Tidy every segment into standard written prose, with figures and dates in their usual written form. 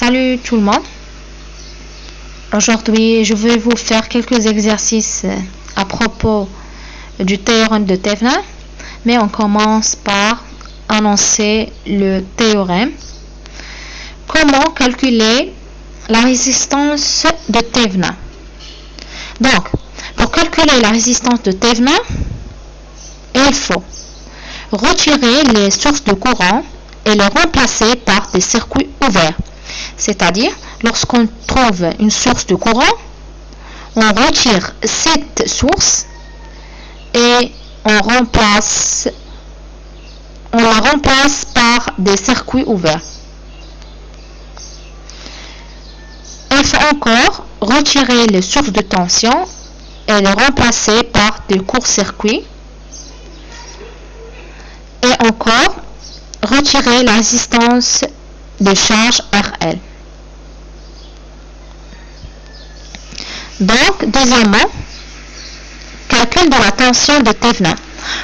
Salut tout le monde. Aujourd'hui, je vais vous faire quelques exercices à propos du théorème de Thevenin, mais on commence par annoncer le théorème. Comment calculer la résistance de Thevenin? Donc, pour calculer la résistance de Thevenin, il faut retirer les sources de courant et les remplacer par des circuits ouverts. C'est-à-dire, lorsqu'on trouve une source de courant, on retire cette source et on la remplace par des circuits ouverts. Il faut encore retirer les sources de tension et les remplacer par des courts-circuits. Et encore, retirer la résistance de charge RL. Donc, deuxièmement, calcul de la tension de Thevenin.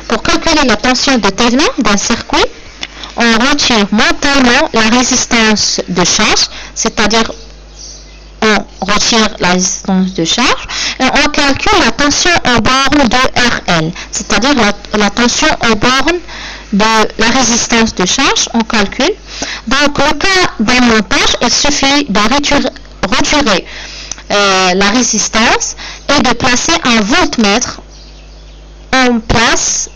Pour calculer la tension de Thevenin d'un circuit, on retire mentalement la résistance de charge, c'est-à-dire on retire la résistance de charge et on calcule la tension en borne de RL, c'est-à-dire la tension en borne de la résistance de charge, on calcule. Donc, le cas d'un montage, il suffit de retirer la résistance et de placer un voltmètre en place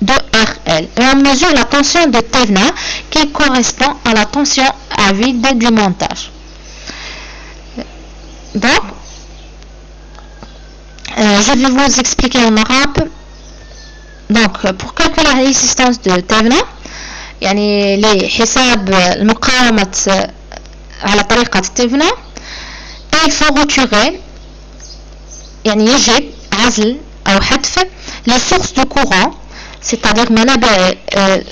de RL. Et on mesure la tension de Thevenin qui correspond à la tension à vide du montage. Donc, je vais vous expliquer en arabe. Donc, pour calculer la résistance de Thevenin, يعني لحساب المقاومة على طريقة Thevenin, il faut retirer يعني يجب عزل أو حذف les sources de courant, c'est-à-dire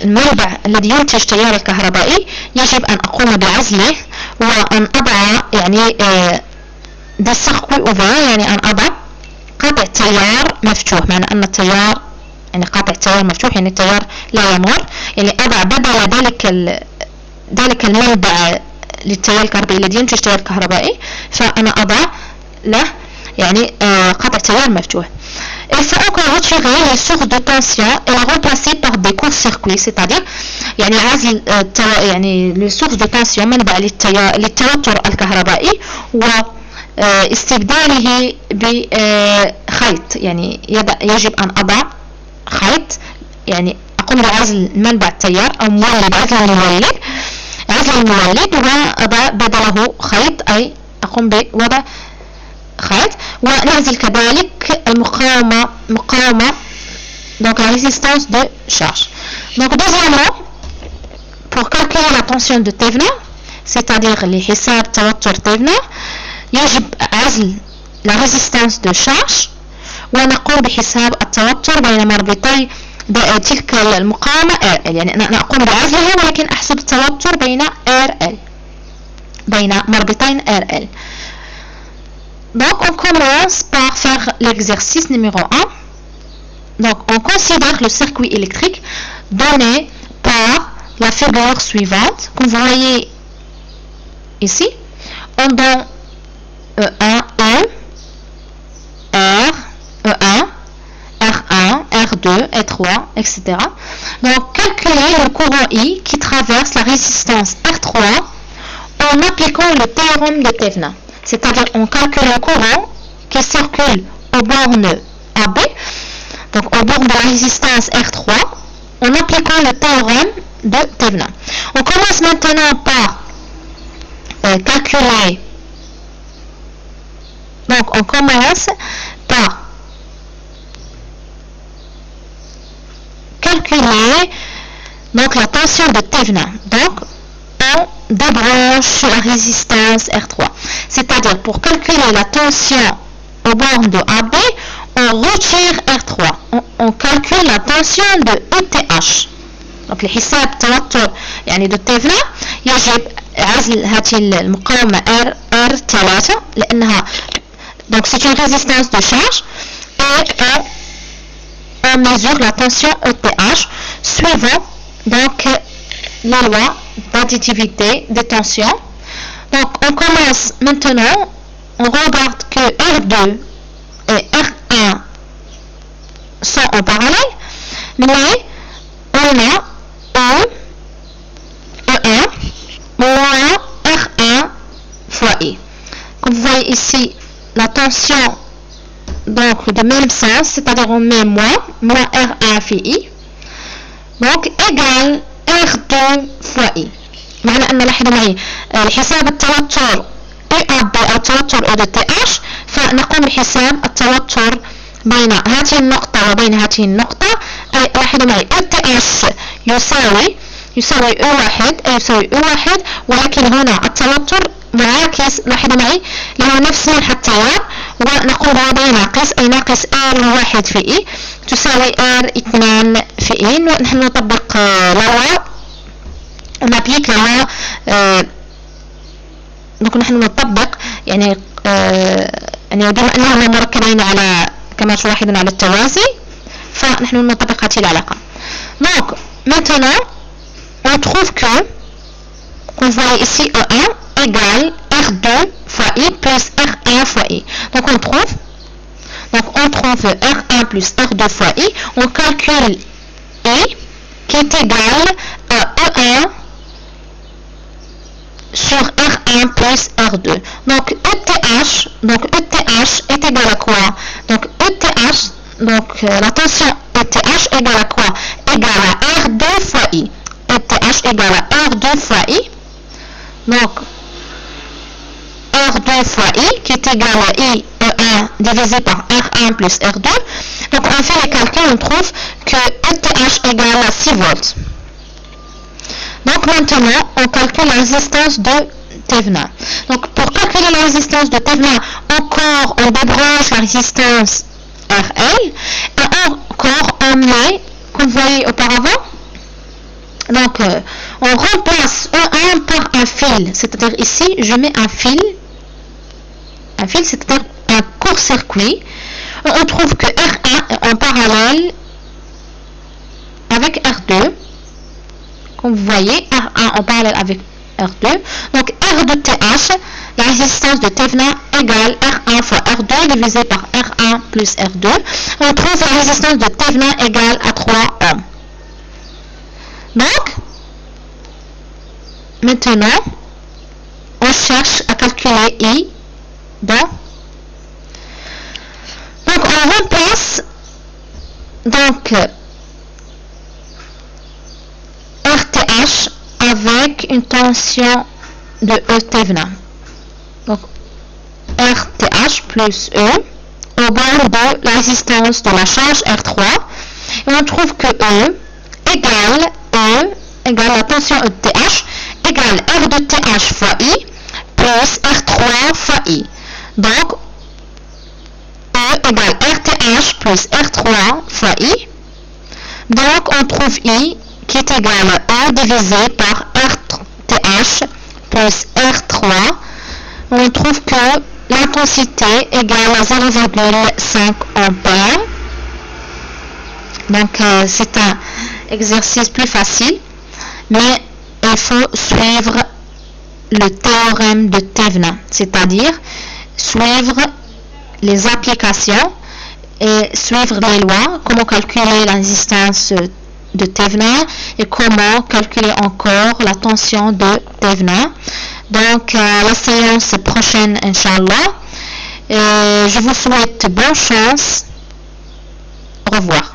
المنبع الذي ينتج التيار الكهربائي يجب أن أقوم بعزله وأن أضع يعني des circuits ouverts، يعني أن أضع قطع تيار مفتوح، معنى أن التيار يعني قاطع التيار مفتوح يعني التيار لا يمر، يعني أضع بدل ذلك المنبع للتيار الكهربائي الذي ينتج التيار الكهربائي، فأنا أضع له يعني قطع تيار مفتوح. Il faut encore retirer les sources de tension et la remplacer par des courts-circuits، c'est-à-dire يعني عزل يعني les sources de tension منبع للتوتر الكهربائي واستبداله بخيط، يعني يجب أن أضع خيط، يعني أقوم بعزل منبع التيار أو مولد عزل المولد وأضع بدله خيط، أي أقوم بوضع خيط ونعزل كذلك مقاومة donc la résistance de charge. Donc deuxièmement, pour calculer la tension de Thevenin, c'est-à-dire لحساب توتر Thevenin، يجب عزل la résistance de charge ونقوم بحساب التوتر بين مربطي تلك المقاومة RL، يعني أنا أقوم بعزلها ولكن أحسب التوتر بين مربطين RL. Donc on commence par faire l'exercice numéro 1. Donc on considère le circuit électrique donné par la figure suivante que vous voyez ici. On donne E1, R, E1, R1, R2, R3, etc. Donc, calculer le courant I qui traverse la résistance R3 en appliquant le théorème de Thevenin. C'est-à-dire, on calcule le courant qui circule aux bornes AB, donc aux bornes de la résistance R3, en appliquant le théorème de Thevenin. On commence maintenant par calculer. Donc, on commence par calculer donc la tension de Thevenin. Donc, on débranche la résistance R3. C'est-à-dire, pour calculer la tension aux bornes de AB, on retire R3. On calcule la tension de ETH. Donc, لحساب التوتر يعني de Thevenin يجب عزل هذه المقاومة R3 لأنها donc c'est une résistance de charge et on mesure la tension ETH suivant donc les lois d'additivité des tensions. Donc on commence maintenant, on regarde que R2 et R1 sont en parallèle, mais on a E1 moins R1 fois I. Comme vous voyez ici, la tension donc de même sens, c'est-à-dire on met moins R1 في I, donc égal R2 fois I. معنى أن لاحظوا معي حساب التوتر EAB أو التوتر O de TH، فنقوم بحساب التوتر بين هذه النقطة وبين هذه النقطة. أي لاحظوا معي ETH يساوي E1 أي يساوي E1، ولكن هنا التوتر معاكس، لاحظوا معي له نفس منحى التيار، ونقول هذا ناقص أي ناقص R1 في I تساوي R2 في I. نحن نطبق لا نابليك لا نحن نطبق يعني بما أنهما مركبين على كما تلاحظون على التوازي، فنحن نطبق هذه العلاقة. Donc maintenant on trouve que, on voit ici E1 égale R2 fois I plus R1 fois I. Donc on trouve R1 plus R2 fois I. On calcule I qui est égal à E1 sur R1 plus R2. Donc ETH est égal à quoi? Donc ETH, la tension ETH égale à quoi? Égale à R2 fois I. ETH égale à R2 fois I. Donc R2 fois I qui est égal à I E1 divisé par R1 plus R2. Donc on fait les calculs, on trouve que ETH égale à 6 volts. Donc maintenant on calcule la résistance de Thevenin. Donc pour calculer la résistance de Thevenin, encore on débranche la résistance RL et encore on met, comme vous voyez auparavant, donc on remplace E1 par un fil, c'est-à-dire ici je mets un fil c'est-à-dire un court-circuit. On trouve que R1 est en parallèle avec R2, comme vous voyez, R1 en parallèle avec R2. Donc R de TH, la résistance de Thevenin égale R1 fois R2 divisé par R1 plus R2. On trouve la résistance de Thevenin égale à 3 ohms. Donc maintenant on cherche à calculer I. Donc on remplace RTH avec une tension de E Thevenin. Donc RTH plus E au bord de la résistance de la charge R3. Et on trouve que E égale la tension ETH égale R de TH fois I plus R3 fois I. Donc E égale RTH plus R3 fois I. Donc on trouve I qui est égal à E divisé par RTH plus R3. On trouve que l'intensité égale à 0,5 ampères. Donc c'est un exercice plus facile, mais il faut suivre le théorème de Thevenin, c'est-à-dire suivre les applications et suivre les lois, comment calculer la résistance de Thevenin et comment calculer encore la tension de Thevenin. Donc la séance prochaine, Inch'Allah. Je vous souhaite bonne chance. Au revoir.